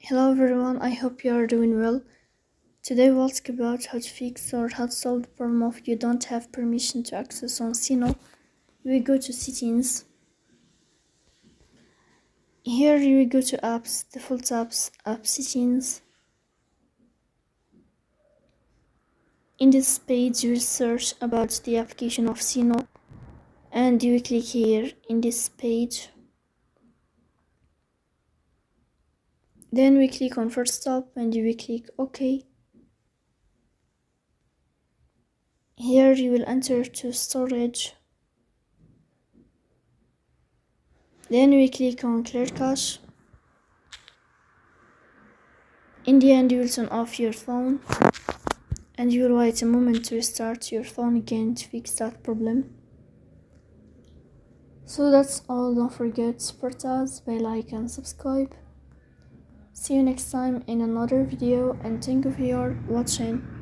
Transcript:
Hello everyone, I hope you are doing well. Today we'll talk about how to fix or how to solve the problem of you don't have permission to access on Suno. You will go to settings. Here you will go to apps, default apps, app settings. In this page you will search about the application of Suno and you will click here in this page. Then we click on first stop and you will click OK. Here you will enter to storage. Then we click on clear cache. In the end you will turn off your phone and you will wait a moment to restart your phone again to fix that problem. So that's all, don't forget to support us by like and subscribe. See you next time in another video and thank you for your watching.